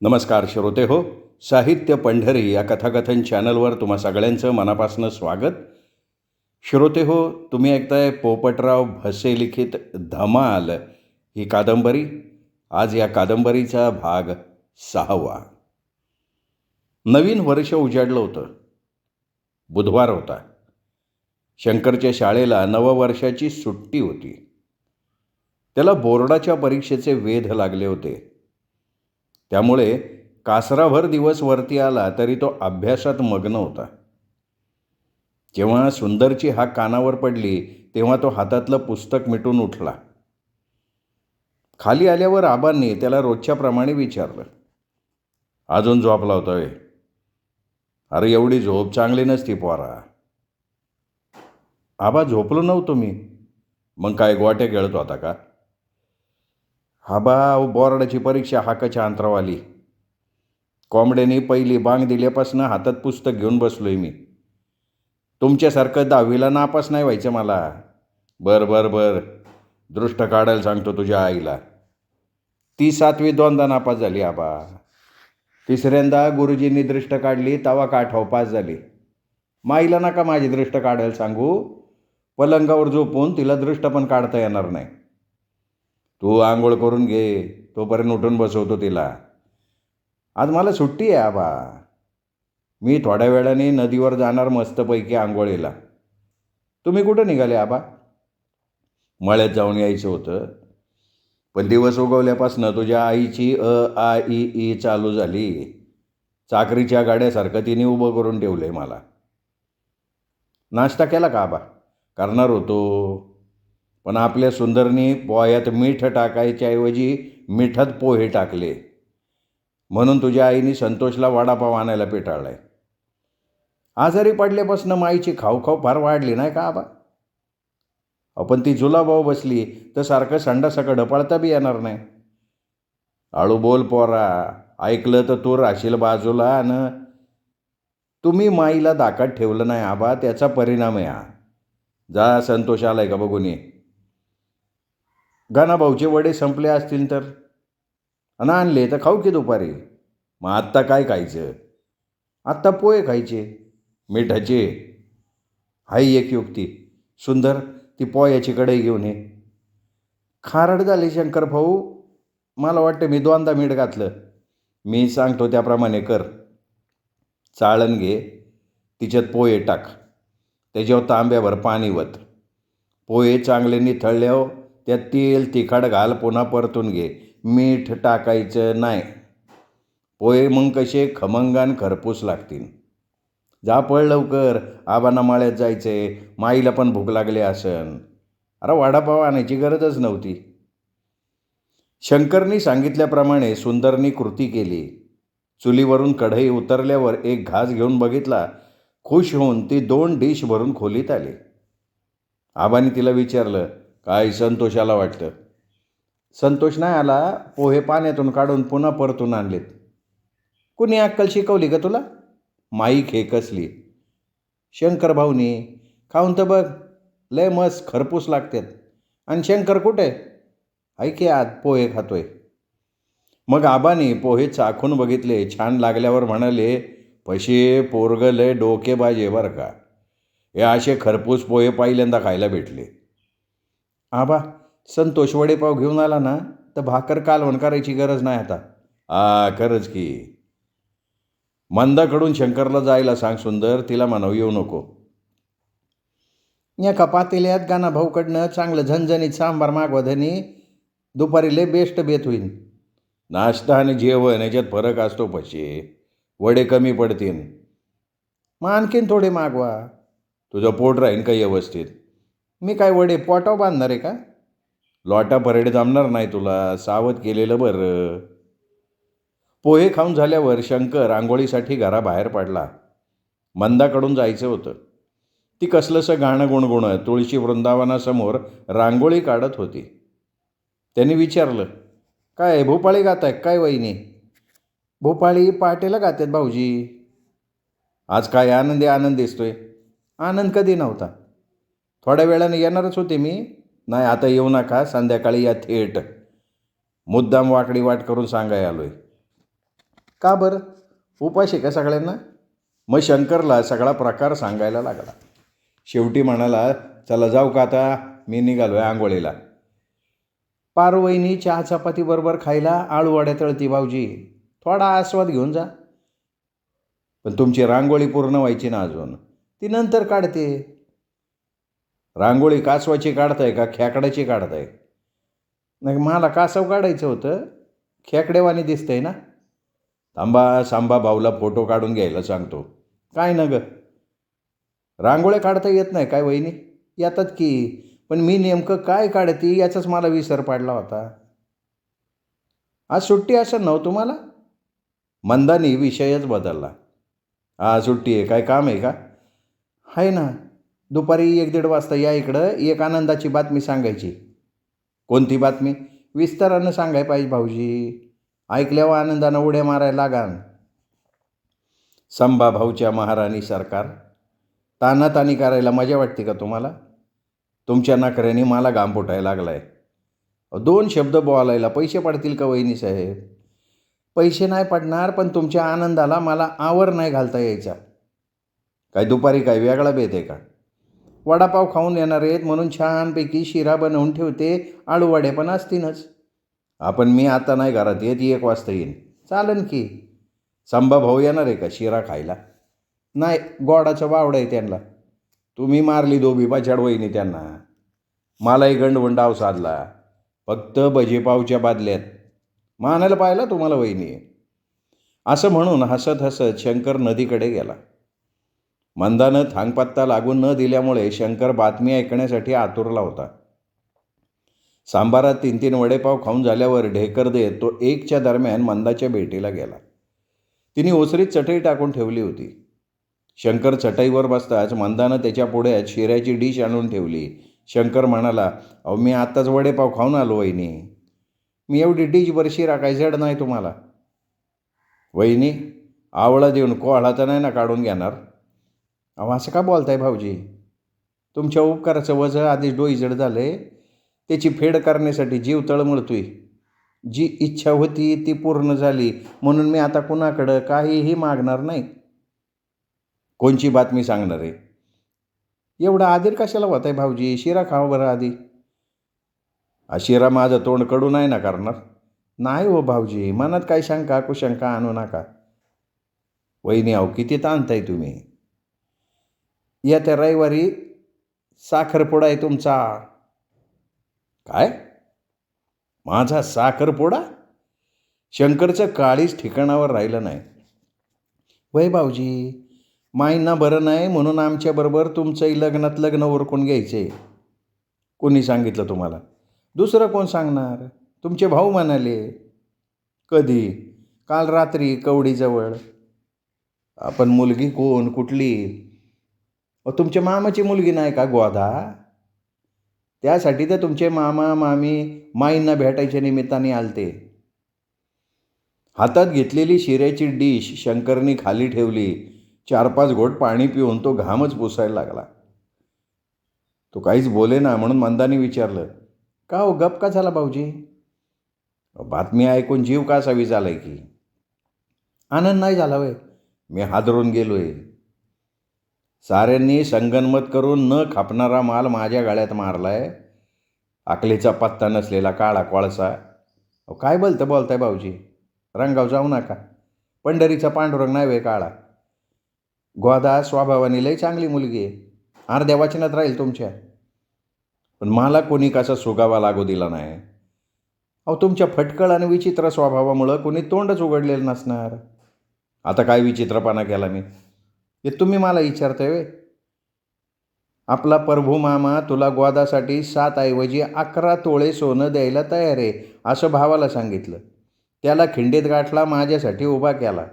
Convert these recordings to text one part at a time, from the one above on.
नमस्कार श्रोते हो. साहित्य पंढरी या कथाकथन चॅनलवर तुम्हा सगळ्यांचं मनापासून स्वागत. श्रोते हो, तुम्ही ऐकताय पोपटराव भसे लिखित धमाल ही कादंबरी. आज या कादंबरीचा भाग 6वा. नवीन वर्ष उजाडलं होतं. बुधवार होता. शंकरच्या शाळेला नववर्षाची सुट्टी होती. त्याला बोर्डाच्या परीक्षेचे वेध लागले होते. त्यामुळे कासराभर दिवस वरती आला तरी तो अभ्यासात मग्न होता. जेव्हा सुंदरची हाक कानावर पडली तेव्हा तो हातातलं पुस्तक मिटून उठला. खाली आल्यावर आबांनी त्याला रोजच्याप्रमाणे विचारलं, अजून झोपला होतोय? अरे एवढी झोप चांगली नसती पोरा. आबा झोपलो नव्हतो मी. मग काय गोट्या खेळत होता का? आबा बोर्डाची परीक्षा हाकाच्या अंतरावाली. कोंबड्याने पहिली बांग दिल्यापासून हातात पुस्तक घेऊन बसलोय मी. तुमच्यासारखं 10वीला नापास नाही व्हायचं मला. बर दृष्ट काढायला सांगतो तुझ्या आईला. ती 7वी दोनदा नापास झाली आबा. तिसऱ्यांदा गुरुजींनी दृष्ट काढली तवा काठाव पास झाली. माईला नका माझी दृष्ट काढायला सांगू. पलंगावर झोपून तिला दृष्ट पण काढता येणार नाही. तू आंघोळ करून घे, तोपर्यंत उठून बसवतो तिला. आज मला सुट्टी आहे आबा. मी थोड्या वेळाने नदीवर जाणार मस्तपैकी आंघोळीला. तुम्ही कुठं निघाले आबा? मळ्यात जाऊन यायचं होतं. पण दिवस उगवल्यापासून तुझ्या आईची आ ई ई चालू झाली. चाकरीच्या गाड्यासारखं तिने उभं करून ठेवलं आहे मला. नाश्ता केला का आबा? करणार होतो, पण आपल्या सुंदरनी पोह्यात मीठ टाकायच्या ऐवजी मिठात पोहे टाकले. म्हणून तुझ्या आईने संतोषला वडापाव आणायला पेटाळलाय. आजारी पडल्यापासून माईची खाऊ फार वाढली नाही का आबा? आपण ती जुलाभाऊ बसली तर सारखं संडासाकडं पळता बी येणार नाही. हळू बोल पोरा. ऐकलं तर तू राशील बाजूला. आणि तुम्ही माईला दाकात ठेवलं नाही आबा, त्याचा परिणाम आहे हा. जा संतोष आलाय का बघून ये. गाणाभाऊचे वडे संपले असतील तर आणि आणले तर खाऊ की दुपारी. मग आत्ता काय खायचं? आत्ता पोहे खायचे मिठाचे. हाई एक युक्ती. सुंदर, ती पोह्याची कढई घेऊन ये. खारड झाली शंकर भाऊ. मला वाटतं मी दोनदा मीठ घातलं. मी सांगतो त्याप्रमाणे कर. चाळण घे, तिच्यात पोहे टाक. त्याच्यावर तांब्याभर पाणी वत. पोहे चांगले निथळल्यावर त्यात तेल तिखट घाल, पुन्हा परतून घे. मीठ टाकायचं नाही. पोहे मग कसे खमंगान खरपूस लागतील. जा पळ लवकर, आबांना माळ्यात जायचंय. माईला पण भूक लागली असन. अरे वडापाव आणायची गरजच नव्हती. शंकरनी सांगितल्याप्रमाणे सुंदरनी कृती केली. चुलीवरून कढई उतरल्यावर एक घास घेऊन बघितला. खुश होऊन ती 2 डिश भरून खोलीत आली. आबांनी तिला विचारलं, काय संतोषाला वाटतं? संतोष नाही आला. पोहे पाण्यातून काढून पुन्हा परतून आणलेत. कुणी अक्कल शिकवली का तुला? माई खेकसली. शंकर भाऊनी. खाऊन तर बघ, लय मस्त खरपूस लागतात. आणि शंकर कुठे? ऐके आत पोहे खातोय. मग आबाने पोहे चाखून बघितले. छान लागल्यावर म्हणाले, पशे पोरग लय डोकेबाज आहे बरं का. हे असे खरपूस पोहे पहिल्यांदा खायला भेटले. आबा, संतोष वडेपाव घेऊन आला ना तर भाकर कालवण करायची गरज नाही आता. खरंच की. मंदाकडून शंकरला जायला सांग सुंदर. तिला म्हणावं येऊ नको. या पातेल्यात गाणा भाऊकडनं चांगलं झणझणीत सांबार मागवा धनी. दुपारी लय बेस्ट बेत होईल. नाश्ता आणि जेवण याच्यात फरक असतो पशे. वडे कमी पडतील. मग आणखीन थोडे मागवा. तुझं पोट राहीन का व्यवस्थित? मी काय वडे पोटाव बांधणार आहे का? लोटा परेड जमणार नाही तुला. सावध केलेलं बरं. पोहे खाऊन झाल्यावर शंकर आंघोळीसाठी घराबाहेर पडला. मंदाकडून जायचं होतं. ती कसलंसं गाणं गुणगुणत तुळशी वृंदावनासमोर रांगोळी काढत होती. त्यांनी विचारलं, काय भोपाळी गाताय काय वहिनी? भोपाळी पहाटेला गातात भाऊजी. आज काय आनंद दिसतोय. आनंद कधी नव्हता. थोड्या वेळाने येणारच होते मी. नाही आता येऊ नका, संध्याकाळी या थेट. मुद्दाम वाकडी वाट करून सांगाय आलोय. का बरं? उपास आहे का सगळ्यांना? मग शंकरला सगळा प्रकार सांगायला लागला. शेवटी म्हणाला, चला जाऊ का आता, मी निघालो आहे आंघोळीला. पारुवहिनी चहा चपाती बरोबर खायला आळूवड्या तळती भाऊजी, थोडा आस्वाद घेऊन जा. पण तुमची रांगोळी पूर्ण व्हायची ना अजून, ती नंतर काढते. रांगोळी कासवाची काढताय का खेकड्याची काढताय? नाही, मला कासव काढायचं होतं, खेकडेवाणी दिसतंय ना. थांबा, सांबा भाऊला फोटो काढून घ्यायला सांगतो. काय ना गं, रांगोळ्या काढता येत नाही काय वहिनी? येतात की, पण मी नेमकं काय काढते याचाच मला विसर पडला होता. आज सुट्टी असेल ना हो तुम्हाला? मंदानी विषयच बदलला. हा, सुट्टी आहे. काय काम आहे का? आहे ना, दुपारी 1-1:30 वाजता या इकडं, एक आनंदाची बातमी सांगायची. कोणती बातमी? विस्तारानं सांगाय पाहिजे भाऊजी, ऐकल्यावर आनंदानं उड्या मारायला लागान. संभा भाऊच्या महाराणी सरकार, तानातानी करायला मजा वाटते का तुम्हाला? तुमच्या नखऱ्याने मला घाम फुटायला लागलाय. 2 शब्द बोलायला पैसे पडतील का वहिनी साहेब? पैसे नाही पडणार, पण तुमच्या आनंदाला मला आवर नाही घालता यायचा. काय दुपारी काय वेगळा बेत आहे का? वडापाव खाऊन येणार आहेत म्हणून छानपैकी शिरा बनवून ठेवते, आळूवडे पण असतीलच. आपण मी आता नाही घरात येत, 1 वाजता येईन. चालेल की. संभा भाऊ येणार आहे का शिरा खायला? नाही, गोडाचं वावडं आहे त्यांना. तुम्ही मारली धोबी पाचाड वहिनी त्यांना. मलाही गंडवून डाव साधला, फक्त भजीपावच्या बादल्यात. मानायला पाहिला तुम्हाला वहिनी. असं म्हणून हसत हसत शंकर नदीकडे गेला. मंदानं थांगपत्ता लागून न दिल्यामुळे शंकर बातमी ऐकण्यासाठी आतुरला होता. सांबारात 3-3 वडेपाव खाऊन झाल्यावर ढेकर देत तो 1च्या दरम्यान मंदाच्या भेटीला गेला. तिने ओसरीत चटई टाकून ठेवली होती. शंकर चटईवर बसताच मंदानं त्याच्या पुढ्यात शिऱ्याची डिश आणून ठेवली. शंकर म्हणाला, अहो मी आत्ताच वडेपाव खाऊन आलो वहिनी. मी एवढी डिशभर शिरा काय जड नाही तुम्हाला? वहिनी, आवळा देऊन कोहळा तर नाही ना काढून घेणार? अहो असं का बोलताय भाऊजी? तुमच्या उपकाराचं वजं आधीच डोईजड झालं आहे, त्याची फेड करण्यासाठी जीव तळमळतोय. जी इच्छा होती ती पूर्ण झाली, म्हणून मी आता कुणाकडं काहीही मागणार नाही. कोणची बातमी सांगणार आहे? एवढा आधीर कशाला होत आहे भाऊजी? शिरा खावा बरं आधी. शिरा माझं तोंड कडू नाही ना करणार? नाही हो भाऊजी, मनात काय शंका कुशंका आणू नका. वहिनी अहो किती ताणताय तुम्ही. येत्या रविवारी साखरपुडा आहे तुमचा. काय? माझा साखरपुडा? शंकरचं काळीच ठिकाणावर राहिलं नाही. वय भाऊजी, माईंना बरं नाही म्हणून आमच्याबरोबर तुमचंही लग्नात लग्न उरकून घ्यायचे. कोणी सांगितलं तुम्हाला? दुसरं कोण सांगणार? तुमचे भाऊ म्हणाले. कधी? काल रात्री कवडीजवळ. आपण मुलगी कोण, कुठली? तुमच्या मामाची मुलगी नाही का गोदा? त्यासाठी तर तुमचे मामा मामी माईंना भेटायच्या निमित्ताने आलते. हातात घेतलेली शिऱ्याची डिश शंकरनी खाली ठेवली. 4-5 घोट पाणी पिऊन तो घामच पुसायला लागला. तो काहीच बोले ना म्हणून मंदाने विचारलं, का हो गप का झाला भाऊजी? बातमी ऐकून जीव का असावी झालाय की? आनंद नाही झाला वय? मी हादरून गेलोय. साऱ्यांनी संगनमत करून न खापणारा माल माझ्या गाळ्यात मारलाय. अकलेचा पत्ता नसलेला काळा कोळसा. काय बोलताय भाऊजी? रंगाव जाऊ नका. पंढरीचा पांडुरंग नाही वे काळा. गोदा स्वभावाने लई चांगली मुलगी आहे, अर्ध्या वचनात राहील तुमच्या. पण मला कोणी कसा सुगावा लागू दिला नाही. अहो तुमच्या फटकळ आणि विचित्र स्वभावामुळं कोणी तोंडच उघडलेलं नसणार. आता काय विचित्रपणा केला मी? हे तुम्ही मला विचारताय वे? आपला प्रभू मामा तुला गोदासाठी 7 ऐवजी 11 तोळे सोनं द्यायला तयार आहे असं भावाला सांगितलं. त्याला खिंडीत गाठला, माझ्यासाठी उभा केला.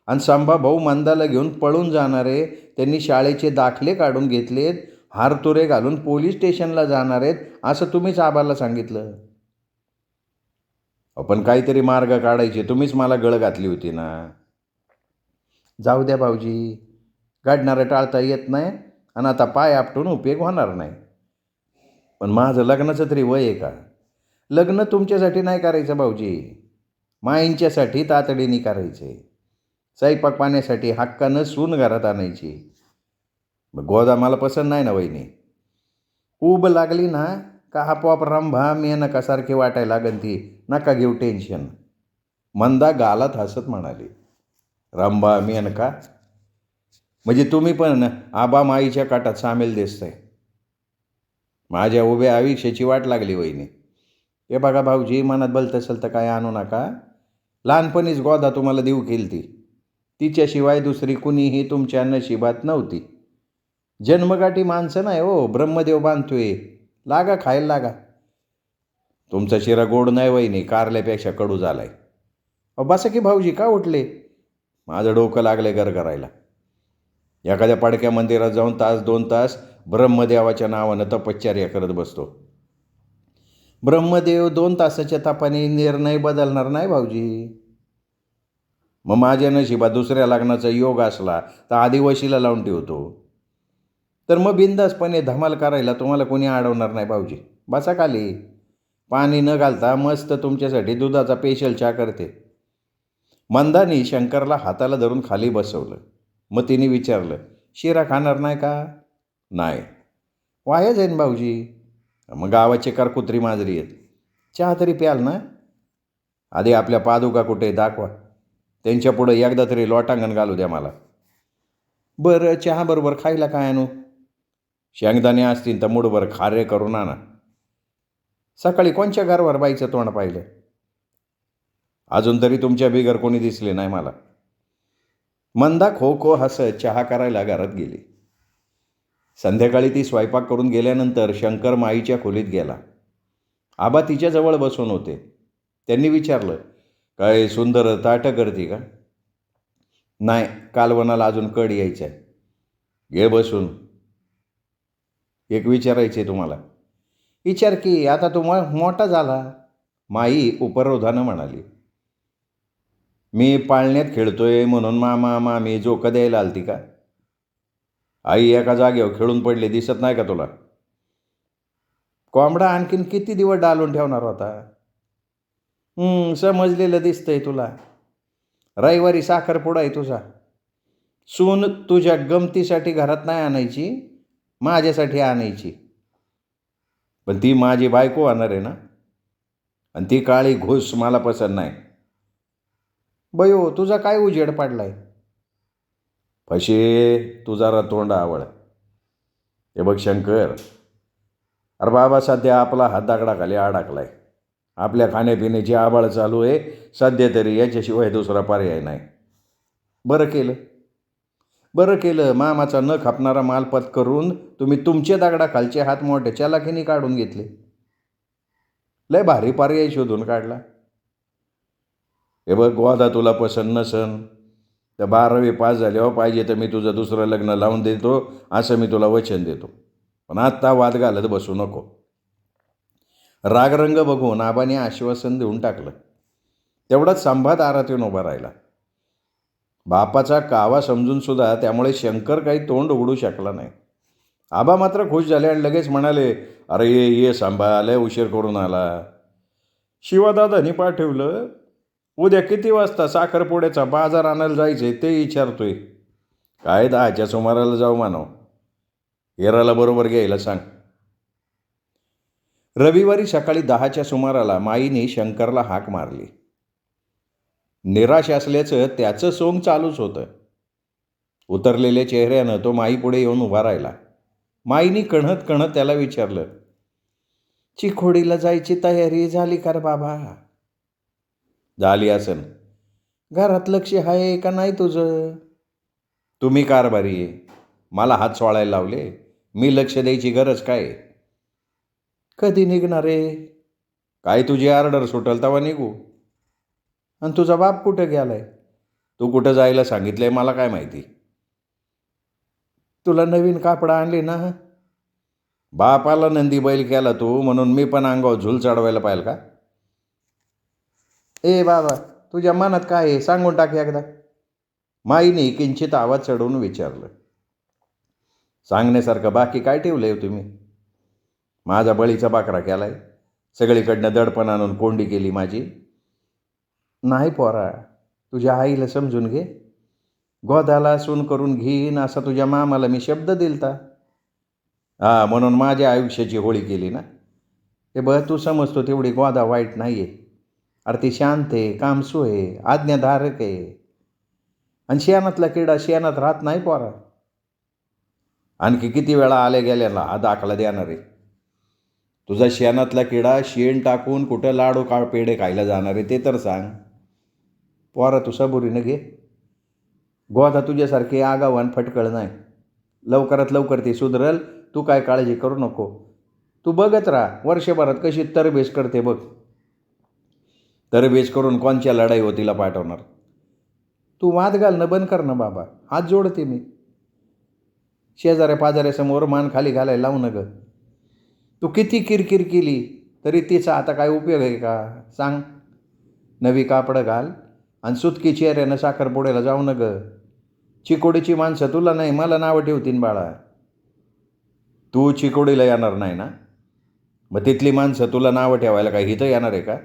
आणि संभा भाऊ मंदाला घेऊन पळून जाणारे, त्यांनी शाळेचे दाखले काढून घेतलेत, हारतुरे घालून पोलीस स्टेशनला जाणार आहेत असं तुम्हीच आबाला सांगितलं. आपण काहीतरी मार्ग काढायचे, तुम्हीच मला गळ घातली होती ना. जाऊ द्या भाऊजी, गाडणारं टाळता येत नाही आणि आता पाय आपटून उपयोग होणार नाही. पण माझं लग्नाचं तरी वय आहे का? लग्न तुमच्यासाठी नाही करायचं भाऊजी, माईंच्यासाठी तातडीने करायचे. स्वयंपाक पाण्यासाठी हक्कानं सून घरात आणायची. मग गोदा पसंत नाही ना वहिनी. ऊब लागली ना का आपोआप रंभा मेनकासारखी वाटायला लागन ती. नका घेऊ टेन्शन. मंदा गालात हसत म्हणाली. रंभा मेनका म्हणजे तुम्ही पण आबा माईच्या काटात सामील दिसताय. माझ्या उभ्या आयुष्याची वाट लागली वहिनी. हे बघा भाऊजी, मनात भलत असेल तर काय आणू नका. लहानपणीच गोदा तुम्हाला देऊ केली ती. तिच्याशिवाय दुसरी कुणीही तुमच्या नशिबात नव्हती. जन्मगाठी माणसं नाही हो, ब्रह्मदेव बांधतोय. लागा खायला लागा. तुमचा शिरा गोड नाही वहिनी, कारल्यापेक्षा कडू झालाय. बसा की भाऊजी, का उठले? माझं डोकं लागलंय घर करायला. एखाद्या पडक्या मंदिरात जाऊन 1-2 तास ब्रह्मदेवाच्या नावानं तपश्चर्या करत बसतो. ब्रह्मदेव 2 तासाच्या तापाने निर्णय बदलणार नाही भाऊजी. मग माझ्या नशिबात दुसऱ्या लग्नाचा योग असला तर आधी वशीला लावून ठेवतो. तर मग बिंदासपणे धमाल करायला तुम्हाला कोणी अडवणार नाही भाऊजी. बसा खाली. पाणी न घालता मस्त तुमच्यासाठी दुधाचा स्पेशल चहा करते. मंदानी शंकरला हाताला धरून खाली बसवलं. मग तिने विचारलं, शिरा खाणार नाही का? नाही. वाया जाईन भाऊजी. मग गावाचे कार कुत्री माजरी आहेत. चहा तरी प्याल ना? आधी आपल्या पादुका कुठे दाखवा. त्यांच्या पुढं एकदा तरी लोटांगण घालू द्या मला. बरं, चहाबरोबर खायला काय आणू? शेंगदाणे असतील तर मूडभर खारे करून आणा. सकाळी कोणच्या घरवर बाईचं तोंड पाहिलं? अजून तरी तुमच्या बिगर कोणी दिसले नाही मला. मंदा खो खो हसत चहा करायला घरात गेली. संध्याकाळी ती स्वयंपाक करून गेल्यानंतर शंकर माईच्या खोलीत गेला. आबा तिच्याजवळ बसून होते. त्यांनी विचारलं, काय सुंदर ताटं करते का? नाही, कालवणाला अजून कड यायचं आहे. घे बसून. एक विचारायचे तुम्हाला. विचार की, आता तू मोठा झाला. माई उपरोधानं म्हणाली. मी पाळण्यात खेळतोय म्हणून मामा मामी जोकं द्यायला आलती का? आई एका जागेवर खेळून पडले, दिसत नाही का तुला? कोंबडा आणखीन किती दिवस डालून ठेवणार होता? समजलेलं दिसतंय तुला. रविवारी साखरपुडा आहे तुझा. सून तुझ्या गमतीसाठी घरात नाही आणायची, माझ्यासाठी आणायची. पण ती माझी बायको होणार आहे ना, आणि ती काळी घुस मला पसंत नाही. बयो, तुझा काय उजेड पडलाय? फशे, तू जरा तोंड आवड. हे बघ शंकर, अरे बाबा, सध्या आपला हात दागडाखाली अडकलाय. आपल्या खाण्यापिण्याची आबाळ चालू आहे सध्या तरी, याच्याशिवाय दुसरा पर्याय नाही. बरं केलं मामाचा न खापणारा माल पत्करून तुम्ही तुमचे दगडाखालचे हात मोठे चलाखीने काढून घेतले. लय भारी पर्याय शोधून काढला. हे बघ गोदा, तुला पसंत नसन तर 12वी पास झाल्यावर पाहिजे तर मी तुझं दुसरं लग्न लावून देतो, असं मी तुला वचन देतो. पण आत्ता वाद घालत बसू नको. रागरंग बघून आबाने आश्वासन देऊन टाकलं. तेवढाच संभा दारात येऊन उभा राहिला. बापाचा कावा समजून सुद्धा त्यामुळे शंकर काही तोंड उघडू शकला नाही. आबा मात्र खुश झाले आणि लगेच म्हणाले, अरे ये सांभा, लय उशीर करून आला. शिवादादानी पाठवलं. उद्या किती वाजता साखरपुड्याचा बाजार आणायला जायचे ते विचारतोय. काय 10च्या सुमाराला जाऊ मानव. हिराला बरोबर घ्यायला सांग. रविवारी सकाळी 10च्या सुमाराला माईने शंकरला हाक मारली. निराश असल्याचं त्याचं सोंग चालूच होतं. उतरलेल्या चेहऱ्यानं तो माईपुढे येऊन उभा राहिला. माईनी कणत कणत त्याला विचारलं, चिखोडीला जायची तयारी झाली का रे बाबा? झाली असन. घरात लक्ष आहे का नाही तुझं? तुम्ही कारभारी आहे, मला हात सोळायला लावले. मी लक्ष द्यायची गरज काय? कधी निघणार आहे? काय तुझी ऑर्डर सुटल तेव्हा निघू. आणि तुझा बाप कुठं गेलाय? तू कुठं जायला सांगितलंय मला काय माहिती. तुला नवीन कापडं आणली ना? बापाला नंदी बैल केला तू म्हणून मी पण अंगावर झुल चढवायला पाहिजे का? ए बाबा, तुझ्या मनात काय आहे सांगून टाक एकदा. माईने किंचित आवाज चढवून विचारलं. सांगण्यासारखं बाकी काय ठेवलंय तुम्ही? माझा बळीचा बाकरा केलाय. सगळीकडनं दडपण आणून कोंडी केली माझी. नाही पोरा, तुझ्या आईला समजून घे. गोदाला सून करून घेईन असा तुझ्या मामाला मी शब्द दिलता. म्हणून माझ्या आयुष्याची होळी केली ना. हे बघ, तू समजतो तेवढी गोदा वाईट नाही आहे. अरे ती शांत आहे, कामसू आहे, आज्ञाधारक आहे. आणि शेणातला किडा शेणात राहत नाही पोरा. आणखी किती वेळा आले गेल्याला हा दाखला देणार आहे. तुझा शेणातला किडा शेण टाकून कुठं लाडू काळ पेढे खायला जाणार आहे ते तर सांग. पोरा तू सबुरीनं घे. गोदा तुझ्यासारखी आगावान फटकळ नाही. लवकरात लवकर ती सुधरल. तू काय काळजी करू नको. तू बघत राहा वर्षभरात कशी तरबेज करते बघ. तरबेज करून कोणच्या लढाई होतीला पाठवणार. तू वाद घालणं बंद कर ना बाबा, हात जोडते मी. शेजाऱ्या पाजाऱ्यासमोर मान खाली घालायला लावू न गं. तू किती किरकिर केली तरी तिचा आता काय उपयोग आहे का सांग. नवी कापडं घाल आणि सुतकी चेहऱ्यानं साखरपुड्याला जाऊ न गं. चिकोडीची माणसं तुला नाही मला नावं ठेवतीन बाळा. तू चिकोडीला येणार नाही ना, मग तिथली माणसं तुला नावं ठेवायला काय इथं येणार आहे का.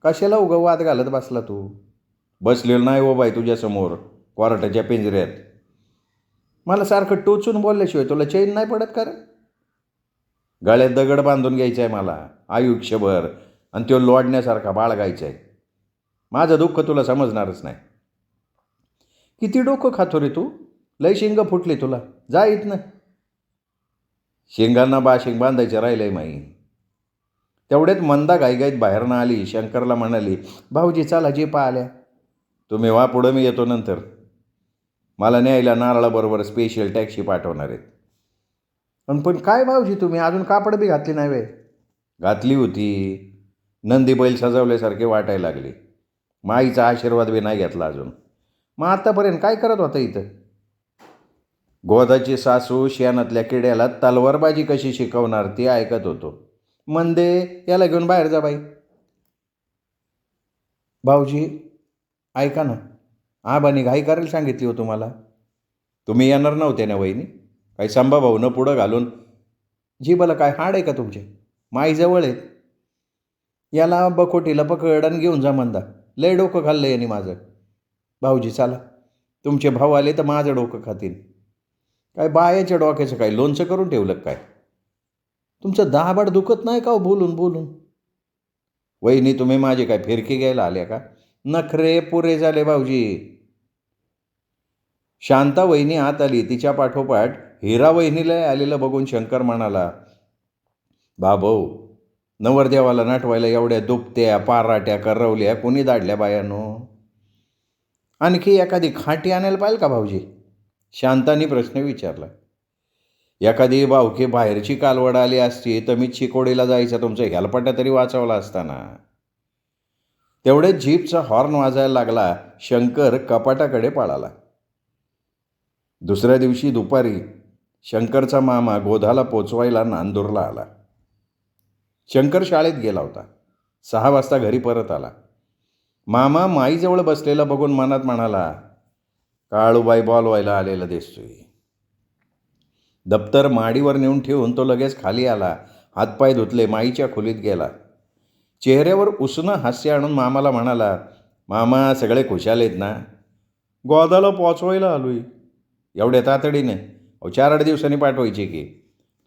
कशाला उगं वाद घालत बसला तू. बसलेलं नाही हो बाई तुझ्यासमोर कोर्टाच्या पिंजऱ्यात. मला सारखं टोचून बोलल्याशिवाय तुला चैन नाही पडत का रे. गळ्यात दगड बांधून घ्यायचा आहे मला आयुष्यभर आणि तो लोडण्यासारखा बाळगायचा आहे. माझं दुःख तुला समजणारच नाही. किती डोकं खातो रे तू. लय शिंग फुटली तुला. जा इथनं. शिंगांना बाशिंग बांधायचं राहिलंय माई. तेवढ्यात मंदा घाईघाईत बाहेरनं आली. शंकरला म्हणाली, भाऊजी चला जीपा आल्या. तुम्ही वा पुढं, मी येतो नंतर. मला न्यायला नारळाबरोबर स्पेशल टॅक्सी पाठवणार आहेत. पण काय भाऊजी तुम्ही अजून कापड बी घातली नाही वे. घातली होती. नंदी बैल सजवल्यासारखे वाटायला लागले. माईचा आशीर्वाद बी नाही घेतला अजून. मग आत्तापर्यंत काय करत होता इथं. गोदाची सासू शेणातल्या किड्याला तलवारबाजी कशी शिकवणार ती ऐकत होतो. मंदे याला घेऊन बाहेर जा बाई. भाऊजी ऐका ना, आबानी घाई करायला सांगितली हो तुम्हाला. तुम्ही येणार नव्हते ना वहिनी. काही संभाभाऊ न पुढं घालून. जीबाला काय हाड आहे का तुमचे. माईजवळ आहेत. याला बकोटीला पकड आणि घेऊन जा मंदा. लय डोकं खाल्लं यांनी माझं. भाऊजी चला, तुमचे भाऊ आले तर माझं डोकं खातील. काय बायाच्या डोक्याचं काय लोणचं करून ठेवलं काय. तुमचं दाबाड दुखत नाही का हो बोलून बोलून. वहिनी तुम्ही माझी काय फिरकी घ्यायला आल्या का. नखरे पुरे झाले भाऊजी. शांता वहिनी आत आली. तिच्या पाठोपाठ हिरा वहिनीला आलेलं बघून शंकर म्हणाला, बाबो नवरदेवाला नटवायला एवढ्या दुपत्या पाराट्या करवल्या कोणी दाडल्या बायानो. आणखी एखादी खाटी आणायला पाहिजे का भाऊजी. शांतानी प्रश्न विचारला. एखादी भावकी बाहेरची कालवड आली असती तर मी चिकोडीला जायचं तुमचं हेलपाटा तरी वाचवला असताना. तेवढ्याच जीपचा हॉर्न वाजायला लागला. शंकर कपाटाकडे पळाला. दुसऱ्या दिवशी दुपारी शंकरचा मामा गोधाला पोचवायला नांदूरला आला. शंकर शाळेत गेला होता. 6 वाजता घरी परत आला. मामा माईजवळ बसलेला बघून मनात म्हणाला, काळूबाई बोलवायला आलेला दिसतोय. दप्तर माडीवर नेऊन ठेवून तो लगेच खाली आला. हातपाय धुतले. माईच्या खोलीत गेला. चेहऱ्यावर उसणं हास्य आणून मामाला म्हणाला, मामा सगळे खुशाल आहेत ना. गोदाला पोचवायला आलोय. एवढ्या तातडीने. 4-8 दिवसांनी पाठवायची की.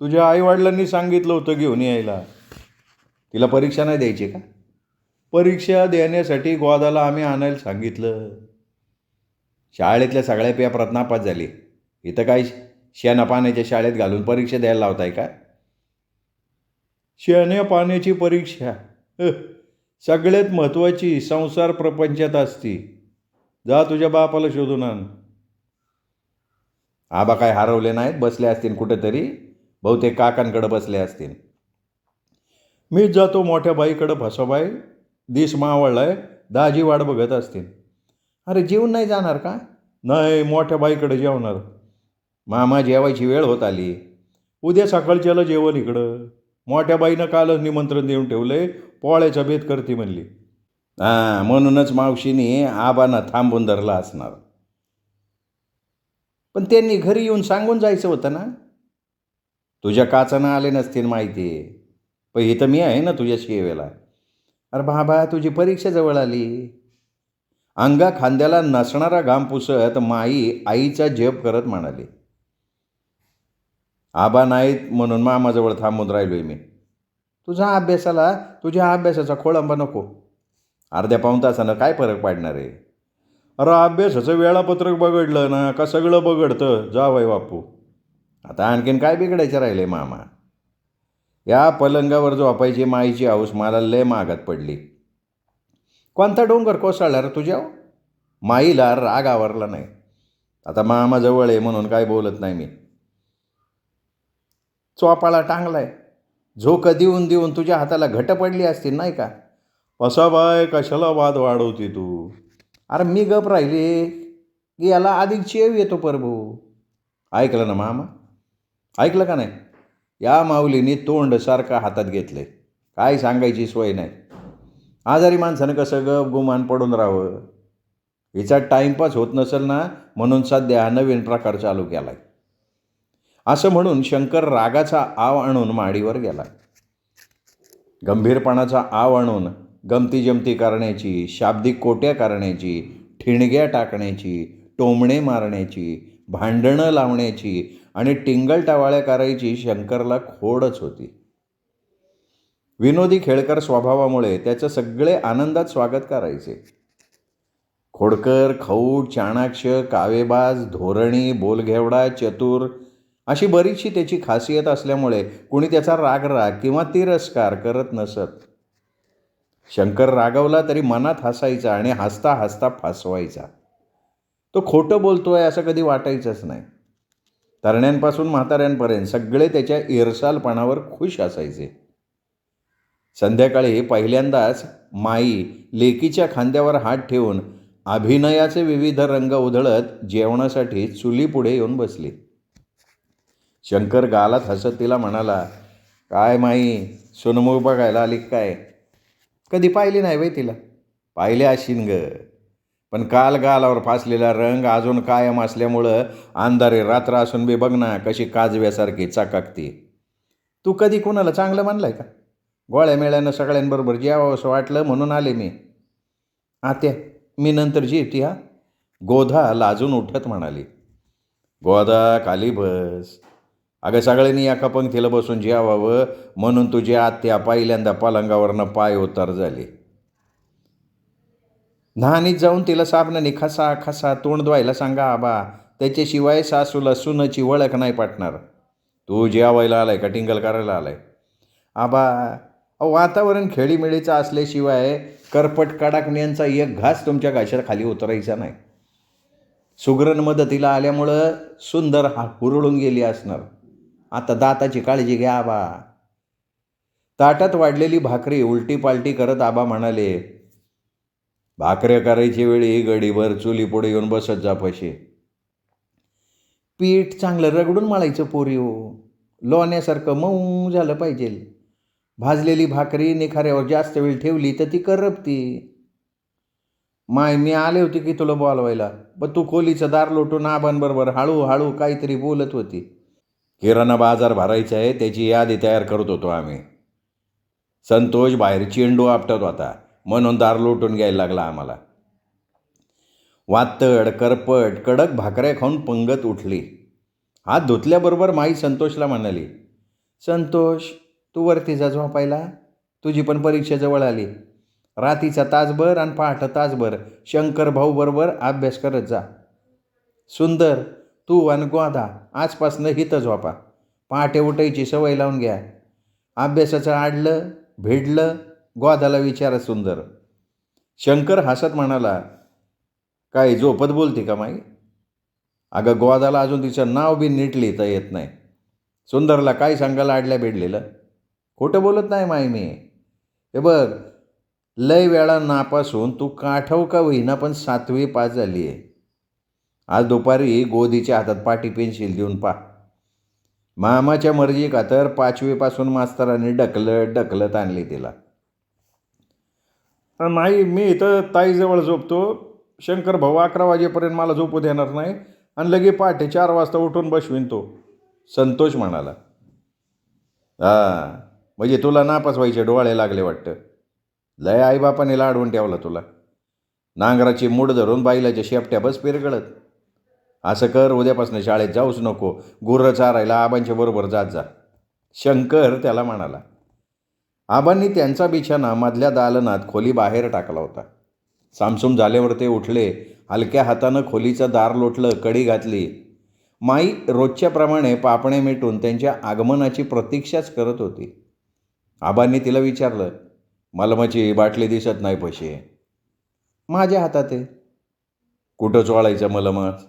तुझ्या आईवडिलांनी सांगितलं होतं घेऊन यायला. तिला परीक्षा नाही द्यायची का. परीक्षा देण्यासाठी गोदाला आम्ही आणायला सांगितलं. शाळेतल्या सगळ्या पेपरात नापास झाली. इथं काय शेणा पाण्याच्या शाळेत घालून परीक्षा द्यायला लावताय का. शेण्या पाण्याची परीक्षा सगळ्यात महत्त्वाची संसार प्रपंचात असती. जा तुझ्या बापाला शोधून आण. आबा काय हरवले नाहीत. बसले असतील कुठेतरी. बहुतेक काकांकडे बसले असतील. मीच जातो मोठ्या बाईकडं. फसोबाई दिस मावळलाय. दाजी वाट बघत असतील. अरे जेवून नाही जाणार का. नाही मोठ्या बाईकडे जेवणार. मामा जेवायची वेळ होत आली. उद्या सकाळच्याला जेवण इकडं. मोठ्या बाईनं कालच निमंत्रण देऊन ठेवलंय. पोळ्याचा बेत करते म्हणली. म्हणूनच मावशीने आबांना थांबून धरला असणार. पण त्यांनी घरी येऊन सांगून जायचं होतं ना. तुझ्या काचानं आले नसतील माहिती. पण इथं मी आहे ना तुझ्या शेवेला. अरे बाबा, तुझी परीक्षा जवळ आली. अंगा खांद्याला नसणारा घाम पुसत माई आईचा जप करत म्हणाली, आबा नाहीत म्हणून मामाजवळ थांबून राहिलोय मी. तुझ्या अभ्यासाचा खोळंबा नको. अर्ध्या पाऊण तासानं काय फरक पडणार आहे? अरे अभ्यासाचं वेळापत्रक बघडलं ना का सगळं बघडतं जावई बापू. आता आणखीन काय बिघडायचं राहिले मामा. या पलंगावर झोपायची माईची हौस मला लय मागात पडली. कोणता डोंगर कोसळला रे तुझ्या? माईला राग आवरला नाही. आता मामा जवळ आहे म्हणून काय बोलत नाही मी. चोपाळा टांगलाय. झोकं देऊन देऊन तुझ्या हाताला घट पडली असतील नाही का? असा बाय कशाला वाद वाढवती तू? अरे मी गप राहिले की याला अधिक चेव येतो प्रभू. ऐकलं ना मामा? ऐकलं का नाही? या माऊलीने तोंड सारखं हातात घेतलंय. काय सांगायची सोय नाही. आजारी माणसानं कसं गप गुमान पडून राहावं. हिचा टाईमपास होत नसेल ना म्हणून सध्या हा नवीन प्रकार चालू केलाय. असं म्हणून शंकर रागाचा आव आणून माडीवर गेला. गंभीरपणाचा आव आणून गमती जमती करण्याची, शाब्दिक कोट्या करण्याची, ठिणग्या टाकण्याची, टोमणे मारण्याची, भांडणं लावण्याची आणि टिंगलटावाळ्या करायची शंकरला खोडच होती. विनोदी खेळकर स्वभावामुळे त्याचं सगळे आनंदात स्वागत करायचे. खोडकर, खौट, चाणाक्ष, कावेबाज, धोरणी, बोलघेवडा, चतुर अशी बरीचशी त्याची खासियत असल्यामुळे कुणी त्याचा रागराग किंवा तिरस्कार करत नसत. शंकर रागवला तरी मनात हसायचा आणि हसता हसता फसवायचा. तो खोटं बोलतोय असं कधी वाटायचंच नाही. तरण्यांपासून म्हाताऱ्यांपर्यंत सगळे त्याच्या इरसालपणावर खुश असायचे. संध्याकाळी पहिल्यांदाच माई लेकीच्या खांद्यावर हात ठेवून अभिनयाचे विविध रंग उधळत जेवणासाठी चुलीपुढे येऊन बसली. शंकर गालात हसत तिला म्हणाला, काय माई, सोनमूळ बघायला आली काय? कधी पाहिली नाही बाई तिला. पाहिले अशीन ग, पण काल गालावर फासलेला रंग अजून कायम असल्यामुळं अंधारे रात्र असून बी बघ ना कशी काजव्यासारखी चकाकती. तू कधी कोणाला चांगलं म्हणलंय का? गोळ्या मेळ्यानं सगळ्यांबरोबर जेवावं असं वाटलं म्हणून आले मी. आत्या, मी नंतर जेवती हा. गोधा लाजून उठत म्हणाली. गोधा खाली बस. अगं सगळ्यांनी एका पंक्तीला बसून जेवावं म्हणून तुझी आत्या पहिल्यांदा पलंगावरनं पाय उतार झाली. न्हाणीत जाऊन तिला साबणाने खसा खसा तोंड धुवायला सांगा आबा. त्याच्याशिवाय सासूला सुनाची ओळख नाही पटणार. तू जेवायला आलाय का टिंगल करायला आलाय? आबा, वातावरण खेळीमेळीचं असल्याशिवाय करपट कडाकण्यांचा एक घास तुमच्या घशात खाली उतरायचा नाही. सुगरण मदतीला आल्यामुळं सुंदर हुरळून गेली असणार. आता दाताची काळजी घ्या आबा. ताटात वाढलेली भाकरी उलटी पालटी करत आबा म्हणाले, भाकऱ्या करायची वेळी गडीभर चुली पुढे येऊन बसत जा पशी. पीठ चांगलं रगडून मळायचं पोरी हो. लोण्यासारखं मऊ झालं पाहिजे. भाजलेली भाकरी निखाऱ्यावर जास्त वेळ ठेवली तर ती करपती. माय, मी आले होते की तुला बोलवायला, पण तू खोलीचं दार लोटून आबांबरोबर हळूहळू काहीतरी बोलत होती. किराणा बाजार भरायचा आहे त्याची यादी तयार करत होतो आम्ही. संतोष बाहेर चेंडू आपटत होता म्हणून दार लोटून घ्यायला लागला आम्हाला. वातड करपट कडक भाकऱ्या खाऊन पंगत उठली. हात धुतल्याबरोबर माई संतोषला म्हणाली, संतोष, तू वरती जा झोपायला. तुझी पण परीक्षा जवळ आली. रातीचा तासभर आणि पहाटे तासभर शंकर भाऊ बरोबर अभ्यास करत जा. सुंदर, तू आणि गोधा आजपासनं हिथं झोपा. पहाटे उठायची सवय लावून घ्या. अभ्यासाचं आडलं भिडलं गोधाला विचारा सुंदर. शंकर हसत म्हणाला, काय झोपत बोलते का माई? अगं गोधाला अजून तिचं नाव बी नीट लिहिता येत नाही. सुंदरला काय सांगायला आडल्या भिडलेलं? खोटं बोलत नाही माई मी. हे बघ, लय वेळा नापासून तू काठव का होईना पण 7वी पास झाली आहे. आज दुपारी गोधीच्या हातात पाटी पेन्सिल देऊन पा. मामाच्या मर्जी का तर 5वीपासून मास्तरांनी ढकलत आणली तिला. नाही, मी इथं ताईजवळ झोपतो. शंकर भाऊ 11 वाजेपर्यंत मला झोपू देणार नाही आणि लगे पहाटे 4 वाजता उठून बसवीन तो, संतोष म्हणाला. म्हणजे तुला नापास व्हायचे डोळे लागले वाटतं. लय आईबापाने लाडवून ठेवलं तुला. नांगराची मूड धरून बाईलाच्या शेपट्या बस पिरगळत. असं कर, उद्यापासून शाळेत जाऊच नको, गुर्रं चारायला आबांच्या बरोबर जात जा, शंकर त्याला म्हणाला. आबांनी त्यांचा बिछाना मधल्या दालनात खोली बाहेर टाकला होता. सामसूम झाल्यावर ते उठले. हलक्या हातानं खोलीचं दार लोटलं, कडी घातली. माई रोजच्याप्रमाणे पापणे मिटून त्यांच्या आगमनाची प्रतीक्षाच करत होती. आबांनी तिला विचारलं, मलमाची बाटली दिसत नाही पशी. माझ्या हातात आहे. कुठं चोळायचं मलमच?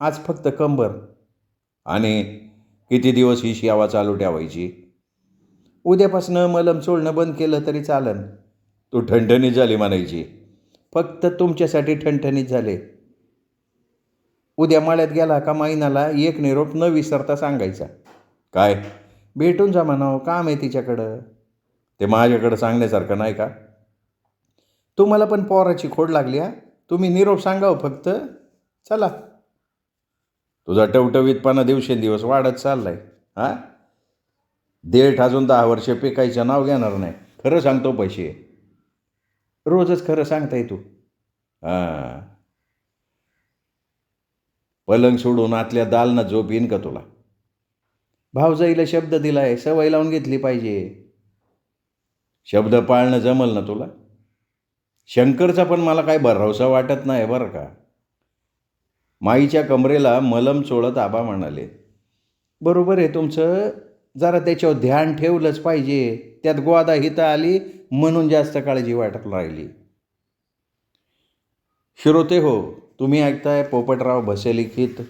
आज फक्त कंबर. आणि किती दिवस ही शियावा चालू ठेवायची? उद्यापासनं मलम चोळणं बंद केलं तरी चालन. तू ठणठणीत झाली म्हणायची. फक्त तुमच्यासाठी ठणठणीत झाले. उद्या मळ्यात गेला का माईनाला एक निरोप न विसरता सांगायचा. काय? भेटून जा म्हणावं, काम आहे तिच्याकडं. ते माझ्याकडं सांगण्यासारखं नाही का? तुम्हाला पण पोराची खोड लागली हा. तुम्ही निरोप सांगावं फक्त. चला. तुझा टवटवीतपणा दिवसेंदिवस वाढत चाललाय. हां, देठ अजून 10 वर्ष पिकायचं नाव घेणार नाही. खरं सांगतो पैसे. रोजच खरं सांगताय तू. हां, पलंग सोडून आतल्या दालनात झोप येईन का तुला? भावजाईला शब्द दिलाय, सवय लावून घेतली पाहिजे. शब्द पाळणं जमल ना तुला? शंकरचा पण मला काय भरवसा वाटत नाही बरं का. माईच्या कमरेला मलम चोळत आबा म्हणाले. बरोबर आहे तुमचं. जरा त्याच्यावर ध्यान ठेवलंच पाहिजे. त्यात गोदा हिता आली म्हणून जास्त काळजी वाटत राहिली. श्रोते हो, तुम्ही ऐकताय पोपटराव भसे लिखित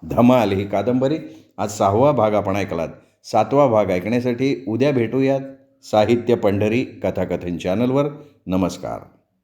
धमाल ही कादंबरी. आज 6वा भाग आपण ऐकलात. 7वा भाग ऐकण्यासाठी उद्या भेटूयात साहित्य पंढरी कथाकथन चॅनलवर. नमस्कार.